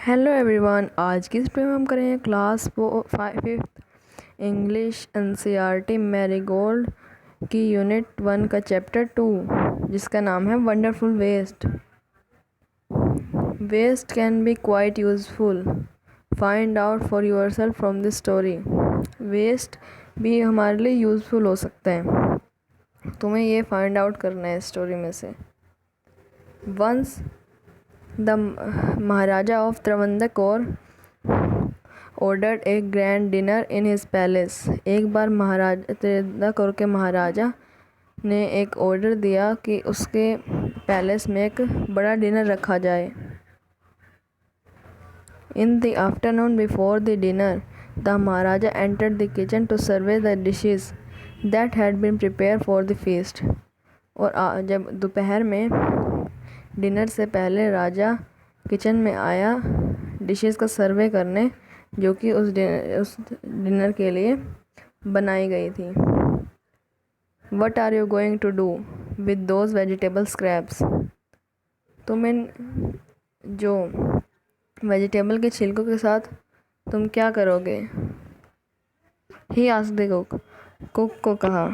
Hello everyone, आज की इस वीडियो में हम करेंगे class 5th English NCERT Marigold की यूनिट 1 का चैप्टर 2 जिसका नाम है wonderful waste. Waste can be quite useful, find out for yourself from this story. Waste भी हमारे लिए यूज़फुल हो सकते हैं, तुम्हें ये फाइंड आउट करना है स्टोरी में से। Once the Maharaja of Travancore ordered a grand dinner in his palace. एक बार महाराजा त्रवंदकौर के महाराजा ने एक ऑर्डर दिया कि उसके पैलेस में एक बड़ा डिनर रखा जाए। In the afternoon before the dinner the maharaja entered the kitchen to survey the dishes that had been prepare for the feast. और जब दोपहर में डिनर से पहले राजा किचन में आया डिशेस का सर्वे करने जो कि उस डिनर के लिए बनाई गई थी। What are you going to do with those vegetable scraps? तुम इन जो वेजिटेबल के छिलकों के साथ तुम क्या करोगे? He asked the cook. Cook को कहा।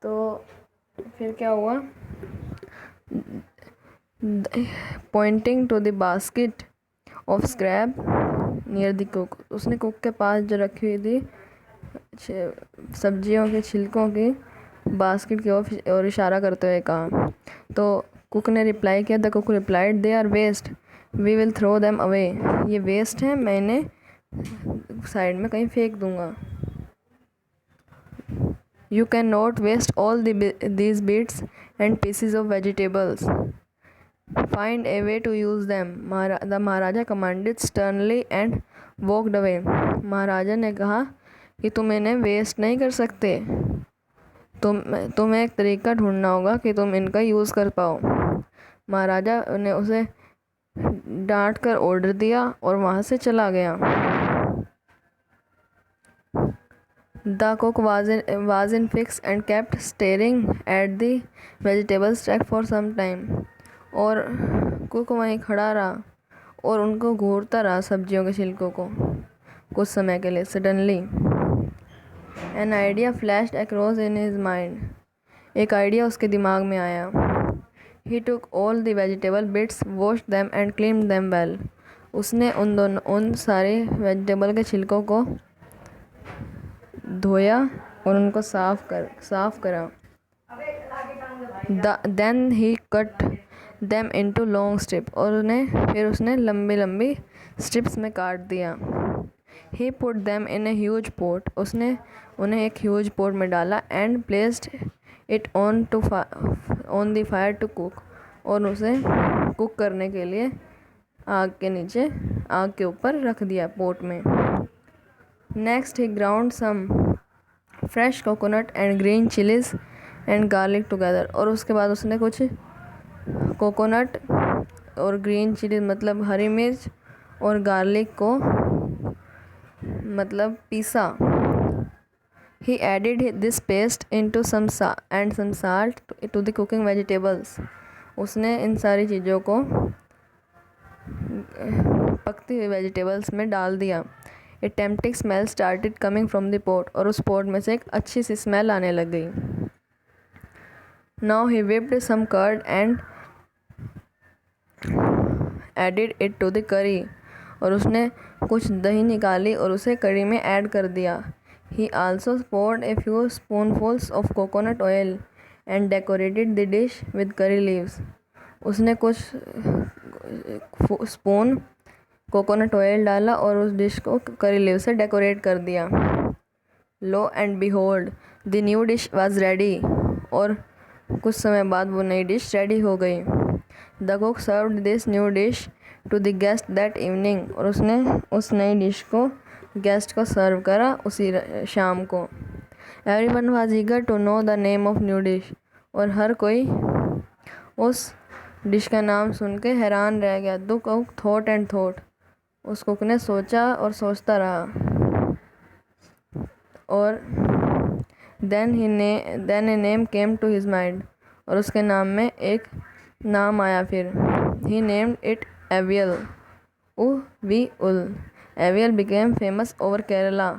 तो फिर क्या हुआ? Pointing to the basket of scrap near the cook, उसने कुक के पास जो रखी हुई थी सब्जियों के छिलकों की बास्केट की ओर इशारा करते हुए कहा। तो कुक ने रिप्लाई किया, the cook replied, they are waste, we will throw them away. ये वेस्ट हैं, मैं इन्हें साइड में कहीं फेंक दूंगा। You cannot waste all these bits and pieces of vegetables. Find a way to use them. The Maharaja commanded sternly and walked away. महाराजा ने कहा कि तुम इन्हें वेस्ट नहीं कर सकते, तुम्हें एक तरीका ढूंढना होगा कि तुम इनका यूज़ कर पाओ। महाराजा ने उसे डांट कर ऑर्डर दिया और वहाँ से चला गया। The cook was in fix and kept staring at the vegetable stack for some time. और कुक वहीं खड़ा रहा और उनको घूरता रहा सब्जियों के छिलकों को कुछ समय के लिए। Suddenly, an idea flashed across in his mind. एक आइडिया उसके दिमाग में आया। He took all the vegetable bits, washed them and cleaned them well. उसने उन सारे वेजिटेबल के छिलकों को धोया और उनको साफ करा। Then he cut them into long strips, और फिर उसने लंबी लंबी स्ट्रिप्स में काट दिया। He put them in a huge pot. उसने उन्हें एक ह्यूज पोट में डाला and placed it on the fire to cook, और उसे कुक करने के लिए आग के ऊपर रख दिया पोट में। Next he ground some fresh coconut and green chilies and garlic together. और उसके बाद उसने कुछ कोकोनट और ग्रीन चिली मतलब हरी मिर्च और गार्लिक को मतलब पीसा। He added this paste into some salt to the cooking vegetables. उसने इन सारी चीज़ों को पकती हुई वेजिटेबल्स में डाल दिया। A tempting smell started coming from the pot, और उस पोट में से एक अच्छी सी स्मेल आने लग गई। Now he whipped some curd and added it to the curry. और उसने कुछ दही निकाली और उसे करी में ऐड कर दिया। He also poured a few spoonfuls of coconut oil and decorated the dish with curry leaves. उसने कुछ स्पून कोकोनट ऑयल डाला और उस डिश को करी लीव से डेकोरेट कर दिया। Lo and behold the new dish was ready, और कुछ समय बाद वो नई डिश रेडी हो गई। The cook served this new dish to the guest that evening, और उसने उस नई डिश को गेस्ट को सर्व करा उसी शाम को। Everyone was eager to know the name of new dish, और हर कोई उस डिश का नाम सुन के हैरान रह गया। The cook thought and thought, उस कुक ने सोचा और सोचता रहा। और then a name came to his mind, और उसके नाम में एक नाम आया। फिर ही नेम्ड इट एवियल वी उल। Avial became famous over Kerala,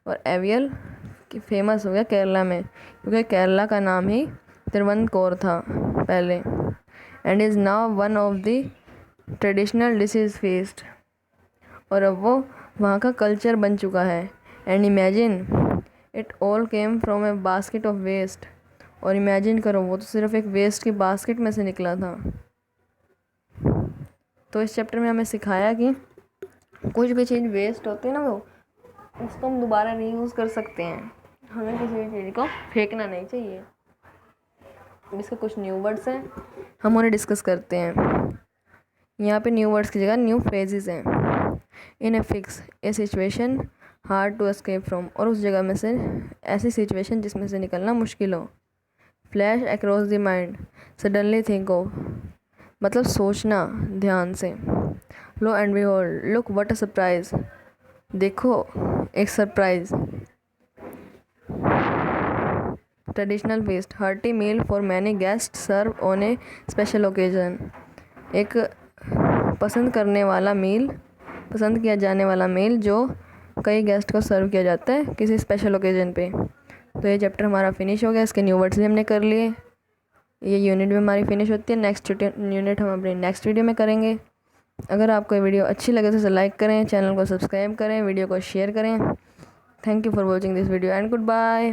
और एवियल फेमस हो गया केरला में, क्योंकि केरला का नाम ही तिरुवनंतपुरम था पहले। And is now one of the traditional dishes feast, और अब वो वहाँ का कल्चर बन चुका है। And imagine it all came from a basket of waste, और इमेजिन करो वो तो सिर्फ एक वेस्ट की बास्केट में से निकला था। तो इस चैप्टर में हमें सिखाया कि कुछ भी चीज़ वेस्ट होती है ना, वो उसको हम दोबारा रीयूज़ कर सकते हैं, हमें किसी भी चीज़ को फेंकना नहीं चाहिए। इसके कुछ न्यू वर्ड्स हैं, हम उन्हें डिस्कस करते हैं। यहाँ पे न्यू वर्ड्स की जगह न्यू फ्रेजेस हैं। In a fix a situation hard to escape from, और उस जगह में से ऐसी सिचुएशन जिसमें से निकलना मुश्किल हो। Flash across the mind suddenly think of, मतलब सोचना ध्यान से। Lo and behold look what a surprise, देखो एक surprise. Traditional feast hearty meal for many guest serve on a special occasion, एक पसंद किया जाने वाला मील जो कई गेस्ट को सर्व किया जाता है किसी स्पेशल ओकेजन पे। तो ये चैप्टर हमारा फिनिश हो गया, इसके न्यू वर्ड्स भी हमने कर लिए। ये यूनिट भी हमारी फिनिश होती है। नेक्स्ट यूनिट हम अपनी नेक्स्ट वीडियो में करेंगे। अगर आपको ये वीडियो अच्छी लगे तो इसे लाइक करें, चैनल को सब्सक्राइब करें, वीडियो को शेयर करें। Thank you for watching this video and good bye.